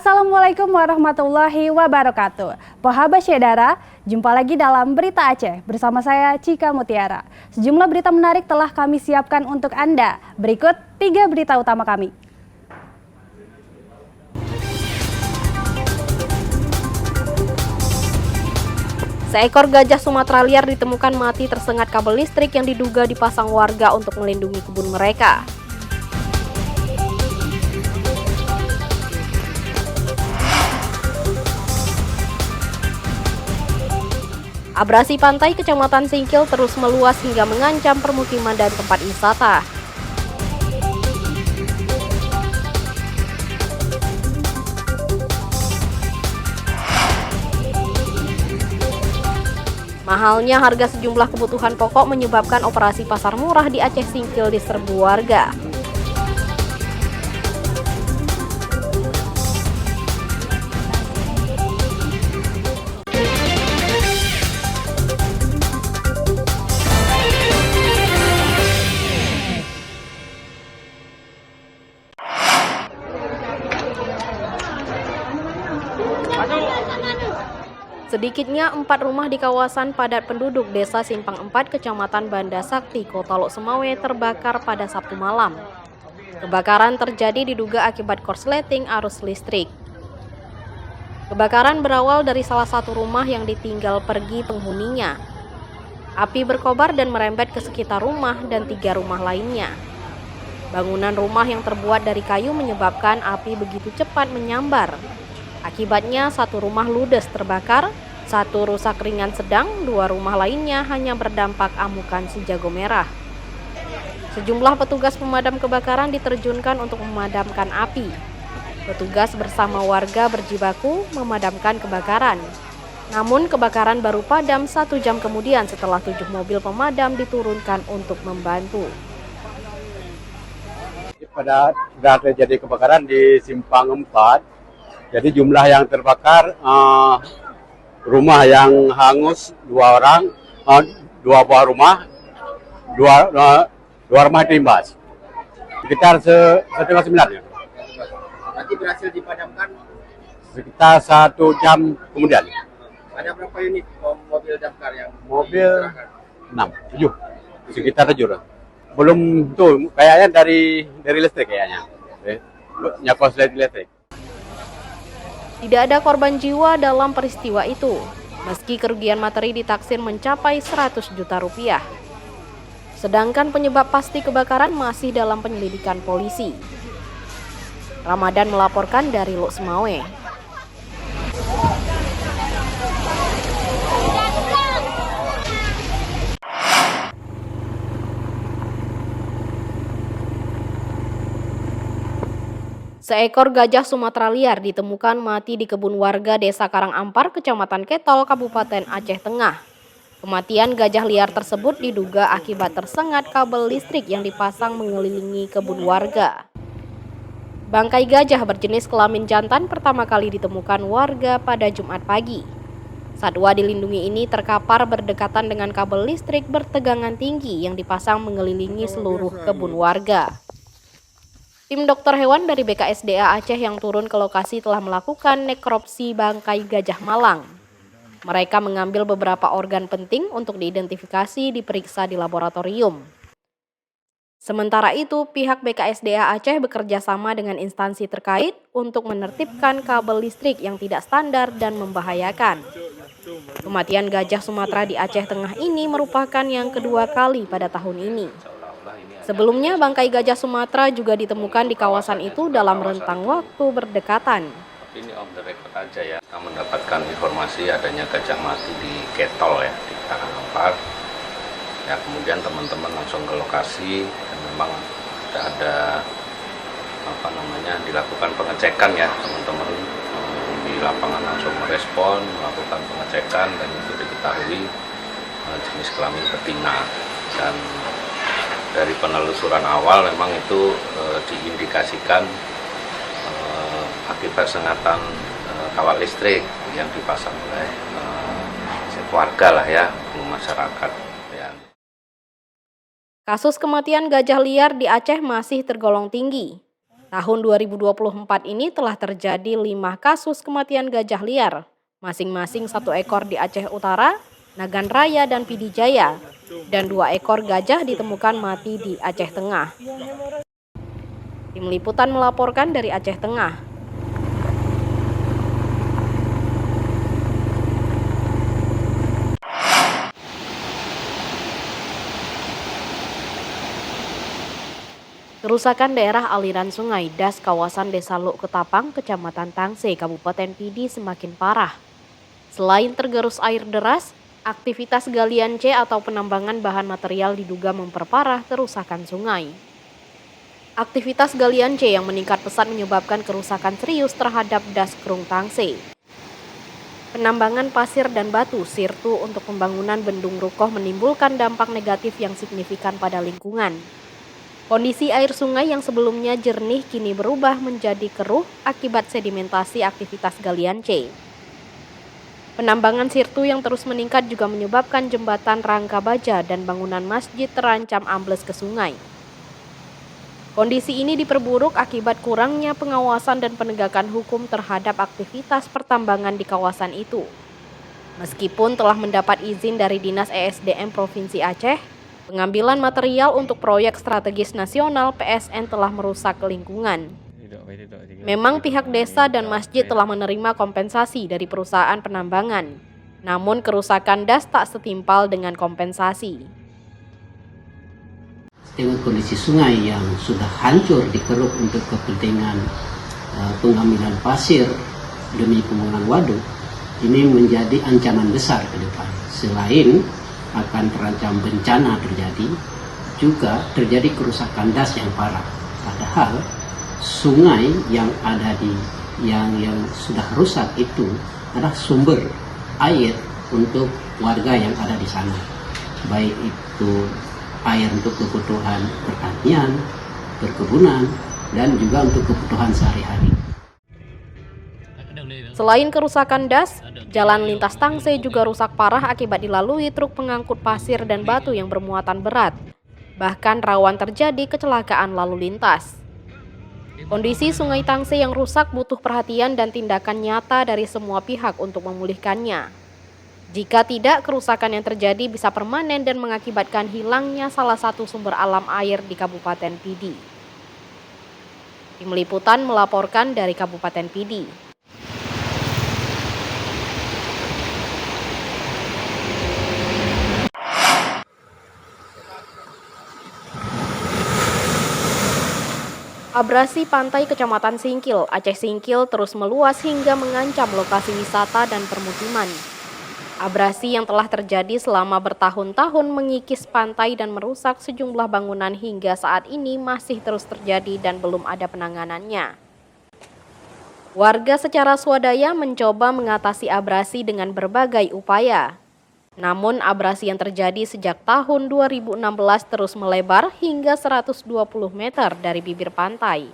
Assalamualaikum warahmatullahi wabarakatuh. Pohabat Syedara, jumpa lagi dalam Berita Aceh bersama saya Cika Mutiara. Sejumlah berita menarik telah kami siapkan untuk Anda. Berikut 3 berita utama kami. Seekor gajah Sumatera liar ditemukan mati tersengat kabel listrik yang diduga dipasang warga untuk melindungi kebun mereka. Abrasi pantai Kecamatan Singkil terus meluas hingga mengancam permukiman dan tempat wisata. Mahalnya harga sejumlah kebutuhan pokok menyebabkan operasi pasar murah di Aceh Singkil diserbu warga. Sedikitnya 4 rumah di kawasan padat penduduk Desa Simpang 4, Kecamatan Banda Sakti, Kota Lok Sumawe terbakar pada Sabtu malam. Kebakaran terjadi diduga akibat korsleting arus listrik. Kebakaran berawal dari salah satu rumah yang ditinggal pergi penghuninya. Api berkobar dan merembet ke sekitar rumah dan 3 rumah lainnya. Bangunan rumah yang terbuat dari kayu menyebabkan api begitu cepat menyambar. Akibatnya 1 rumah ludes terbakar, 1 rusak ringan sedang, 2 rumah lainnya hanya berdampak amukan si jago merah. Sejumlah petugas pemadam kebakaran diterjunkan untuk memadamkan api. Petugas bersama warga berjibaku memadamkan kebakaran. Namun kebakaran baru padam 1 jam kemudian setelah 7 mobil pemadam diturunkan untuk membantu. Pada sudah terjadi kebakaran di Simpang 4. Jadi jumlah yang terbakar, rumah yang hangus 2 orang, 2 buah rumah, 2 rumah terimbas. Sekitar setengah 9 ya. Nanti berhasil dipadamkan Sekitar 1 jam kemudian. ada berapa unit mobil damkar yang Mobil dikerahkan? 6, 7, sekitar 7 lah. Belum tuh, kayaknya dari listrik kayaknya. Nyakos listrik. Tidak ada korban jiwa dalam peristiwa itu, meski kerugian materi ditaksir mencapai 100 juta rupiah. Sedangkan penyebab pasti kebakaran masih dalam penyelidikan polisi. Ramadan melaporkan dari Lok Sumawe. Seekor gajah Sumatera liar ditemukan mati di kebun warga Desa Karangampar, Kecamatan Ketol, Kabupaten Aceh Tengah. Kematian gajah liar tersebut diduga akibat tersengat kabel listrik yang dipasang mengelilingi kebun warga. Bangkai gajah berjenis kelamin jantan pertama kali ditemukan warga pada Jumat pagi. Satwa dilindungi ini terkapar berdekatan dengan kabel listrik bertegangan tinggi yang dipasang mengelilingi seluruh kebun warga. Tim dokter hewan dari BKSDA Aceh yang turun ke lokasi telah melakukan nekropsi bangkai gajah malang. Mereka mengambil beberapa organ penting untuk diidentifikasi diperiksa di laboratorium. Sementara itu, pihak BKSDA Aceh bekerja sama dengan instansi terkait untuk menertibkan kabel listrik yang tidak standar dan membahayakan. Kematian gajah Sumatera di Aceh Tengah ini merupakan yang kedua kali pada tahun ini. Sebelumnya, bangkai gajah Sumatera juga ditemukan di kawasan itu dalam rentang waktu berdekatan. Ini off the record aja ya, kita mendapatkan informasi adanya gajah mati di Ketol ya, di Karangampar. Ya, kemudian teman-teman langsung ke lokasi dan memang ada dilakukan pengecekan ya, teman-teman di lapangan langsung merespon, melakukan pengecekan dan itu diketahui jenis kelamin betina. Dan dari penelusuran awal memang itu diindikasikan akibat sengatan kawat listrik yang dipasang oleh warga lah ya, masyarakat. Ya. Kasus kematian gajah liar di Aceh masih tergolong tinggi. Tahun 2024 ini telah terjadi 5 kasus kematian gajah liar, masing-masing 1 ekor di Aceh Utara, Nagan Raya, dan Pidi Jaya, dan 2 ekor gajah ditemukan mati di Aceh Tengah. Tim Liputan melaporkan dari Aceh Tengah. Kerusakan daerah aliran sungai Das kawasan Desa Luk Ketapang, Kecamatan Tangse, Kabupaten Pidi semakin parah. Selain tergerus air deras, aktivitas galian C atau penambangan bahan material diduga memperparah kerusakan sungai. Aktivitas galian C yang meningkat pesat menyebabkan kerusakan serius terhadap Das Krung Tangse. Penambangan pasir dan batu sirtu untuk pembangunan bendung Rukoh menimbulkan dampak negatif yang signifikan pada lingkungan. Kondisi air sungai yang sebelumnya jernih kini berubah menjadi keruh akibat sedimentasi aktivitas galian C. Penambangan sirtu yang terus meningkat juga menyebabkan jembatan Rangka Baja dan bangunan masjid terancam ambles ke sungai. Kondisi ini diperburuk akibat kurangnya pengawasan dan penegakan hukum terhadap aktivitas pertambangan di kawasan itu. Meskipun telah mendapat izin dari Dinas ESDM Provinsi Aceh, pengambilan material untuk proyek strategis nasional PSN telah merusak lingkungan. Memang pihak desa dan masjid telah menerima kompensasi dari perusahaan penambangan, namun kerusakan das tak setimpal dengan kompensasi. Dengan kondisi sungai yang sudah hancur dikeruk untuk kepentingan pengambilan pasir demi pembangunan waduk, ini menjadi ancaman besar ke depan. Selain akan terancam bencana terjadi, juga terjadi kerusakan das yang parah. Padahal sungai yang ada yang sudah rusak itu adalah sumber air untuk warga yang ada di sana, baik itu air untuk kebutuhan pertanian, perkebunan, dan juga untuk kebutuhan sehari-hari. Selain kerusakan das, jalan lintas Tangse juga rusak parah akibat dilalui truk pengangkut pasir dan batu yang bermuatan berat. Bahkan rawan terjadi kecelakaan lalu lintas. Kondisi sungai Tangse yang rusak butuh perhatian dan tindakan nyata dari semua pihak untuk memulihkannya. Jika tidak, kerusakan yang terjadi bisa permanen dan mengakibatkan hilangnya salah satu sumber alam air di Kabupaten Pidi. Tim Liputan melaporkan dari Kabupaten Pidi. Abrasi pantai Kecamatan Singkil, Aceh Singkil terus meluas hingga mengancam lokasi wisata dan permukiman. Abrasi yang telah terjadi selama bertahun-tahun mengikis pantai dan merusak sejumlah bangunan hingga saat ini masih terus terjadi dan belum ada penanganannya. Warga secara swadaya mencoba mengatasi abrasi dengan berbagai upaya. Namun abrasi yang terjadi sejak tahun 2016 terus melebar hingga 120 meter dari bibir pantai.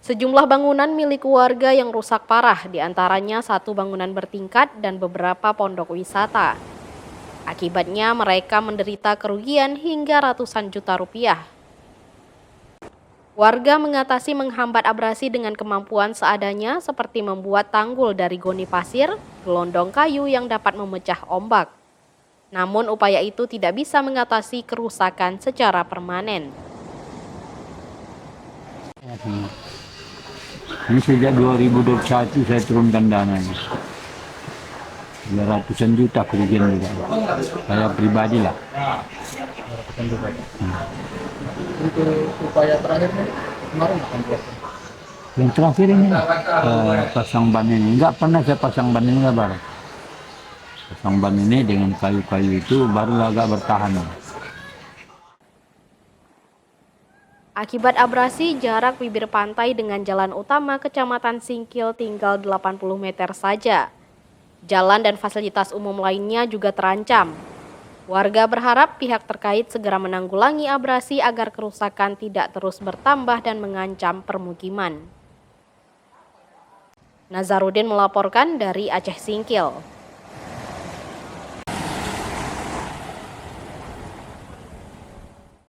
Sejumlah bangunan milik warga yang rusak parah, diantaranya 1 bangunan bertingkat dan beberapa pondok wisata. Akibatnya mereka menderita kerugian hingga ratusan juta rupiah. Warga mengatasi menghambat abrasi dengan kemampuan seadanya seperti membuat tanggul dari goni pasir, gelondong kayu yang dapat memecah ombak. Namun upaya itu tidak bisa mengatasi kerusakan secara permanen. Ini sejak 2021 saya turunkan dananya. 200-an juta kerugian juga. Saya pribadi lah. Untuk upaya terakhirnya kemarin Yang terakhir ini pasang ban ini. Enggak pernah saya pasang ban ini baru. Pasang ban ini dengan kayu-kayu itu baru agak bertahan. Akibat abrasi, jarak bibir pantai dengan jalan utama Kecamatan Singkil tinggal 80 meter saja. Jalan dan fasilitas umum lainnya juga terancam. Warga berharap pihak terkait segera menanggulangi abrasi agar kerusakan tidak terus bertambah dan mengancam permukiman. Nazarudin melaporkan dari Aceh Singkil.